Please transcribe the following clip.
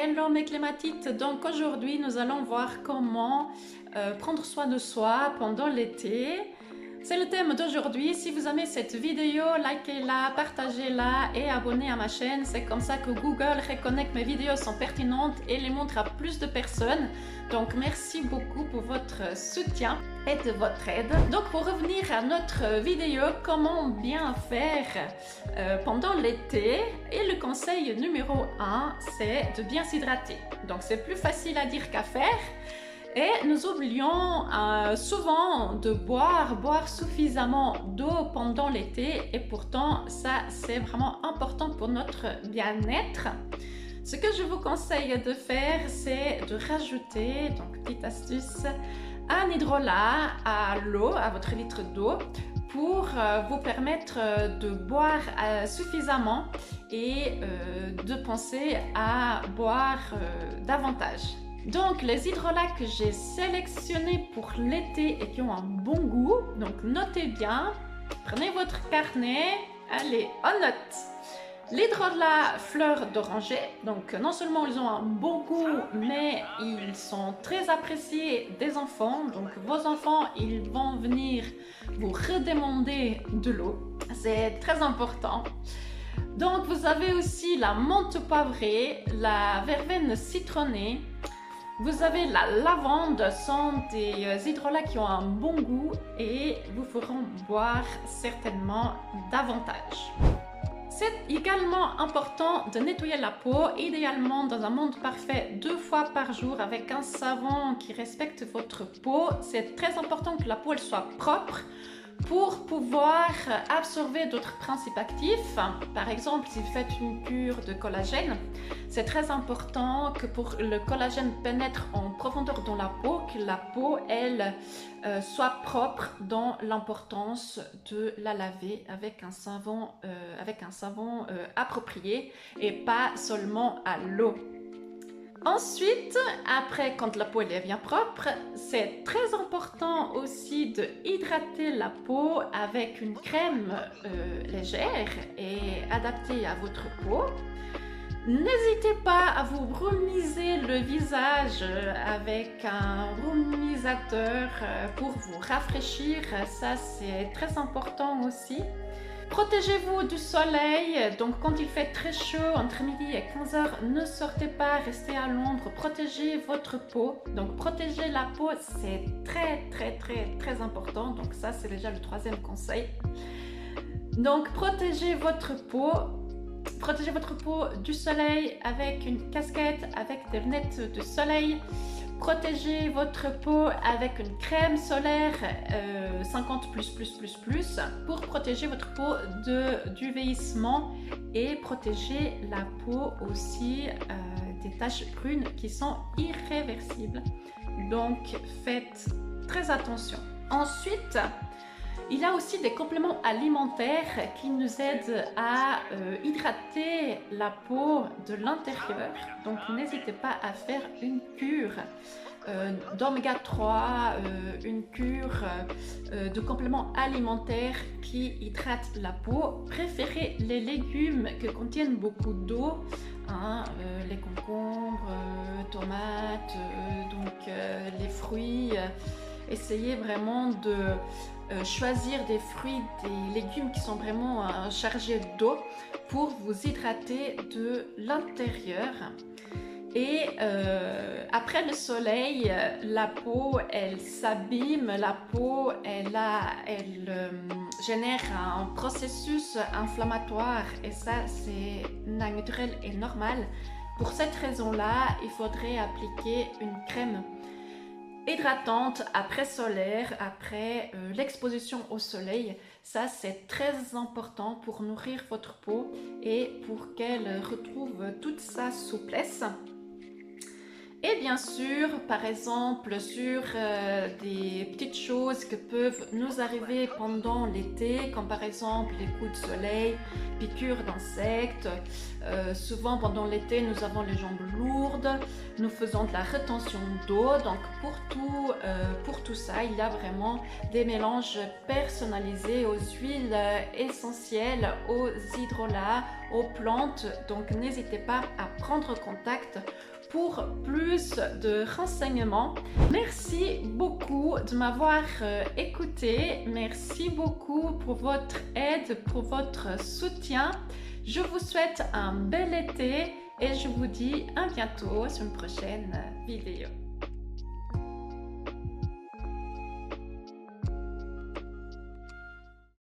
Hello mes clématites, donc aujourd'hui nous allons voir comment prendre soin de soi pendant l'été. C'est le thème d'aujourd'hui. Si vous aimez cette vidéo, likez-la, partagez-la et abonnez à ma chaîne. C'est comme ça que Google reconnaît que mes vidéos sont pertinentes et les montre à plus de personnes. Donc merci beaucoup pour votre soutien et de votre aide. Donc pour revenir à notre vidéo, comment bien faire pendant l'été. Et le conseil numéro 1, c'est de bien s'hydrater. Donc c'est plus facile à dire qu'à faire. Et nous oublions souvent de boire suffisamment d'eau pendant l'été et pourtant ça c'est vraiment important pour notre bien-être. Ce que je vous conseille de faire, c'est de rajouter, donc petite astuce, un hydrolat à l'eau, à votre litre d'eau, pour vous permettre de boire suffisamment et de penser à boire davantage. Donc les hydrolats que j'ai sélectionnés pour l'été et qui ont un bon goût, donc notez bien, prenez votre carnet, allez, on note. L'hydrolat fleur d'oranger, donc non seulement ils ont un bon goût, mais ils sont très appréciés des enfants, donc vos enfants ils vont venir vous redemander de l'eau, c'est très important. Donc vous avez aussi la menthe poivrée, la verveine citronnée. Vous avez la lavande, sont des hydrolats qui ont un bon goût et vous feront boire certainement davantage. C'est également important de nettoyer la peau, idéalement dans un monde parfait 2 fois par jour avec un savon qui respecte votre peau. C'est très important que la peau elle soit propre pour pouvoir absorber d'autres principes actifs. Par exemple, si vous faites une cure de collagène, c'est très important que pour le collagène pénètre en profondeur dans la peau, que la peau, elle, soit propre, dans l'importance de la laver avec un savon approprié et pas seulement à l'eau. Ensuite, après, quand la peau est bien propre, c'est très important aussi de hydrater la peau avec une crème légère et adaptée à votre peau. N'hésitez pas à vous remiser le visage avec un remisateur pour vous rafraîchir, ça c'est très important aussi. Protégez-vous du soleil, donc quand il fait très chaud, entre midi et 15h, ne sortez pas, restez à l'ombre, protégez votre peau. Donc protéger la peau, c'est très important, donc ça c'est déjà le 3e conseil. Donc protégez votre peau du soleil avec une casquette, avec des lunettes de soleil. Protégez votre peau avec une crème solaire 50+++ pour protéger votre peau du vieillissement et protéger la peau aussi des taches brunes qui sont irréversibles. Donc faites très attention. Ensuite, il y a aussi des compléments alimentaires qui nous aident à hydrater la peau de l'intérieur. Donc n'hésitez pas à faire une cure d'oméga 3, une cure de compléments alimentaires qui hydratent la peau. Préférez les légumes qui contiennent beaucoup d'eau, les concombres, tomates, les fruits. Essayez vraiment de choisir des fruits, des légumes qui sont vraiment chargés d'eau pour vous hydrater de l'intérieur. Et après le soleil, la peau elle s'abîme, la peau elle génère un processus inflammatoire et ça c'est naturel et normal. Pour cette raison-là, il faudrait appliquer une crème hydratante après solaire, après l'exposition au soleil. Ça c'est très important pour nourrir votre peau et pour qu'elle retrouve toute sa souplesse. Et bien sûr, par exemple, sur des petites choses que peuvent nous arriver pendant l'été, comme par exemple les coups de soleil, piqûres d'insectes. Souvent pendant l'été, nous avons les jambes lourdes, nous faisons de la rétention d'eau. Donc pour tout ça, il y a vraiment des mélanges personnalisés aux huiles essentielles, aux hydrolats, aux plantes. Donc n'hésitez pas à prendre contact pour plus de renseignements. Merci beaucoup de m'avoir écouté. Merci beaucoup pour votre aide, pour votre soutien. Je vous souhaite un bel été et je vous dis à bientôt sur une prochaine vidéo.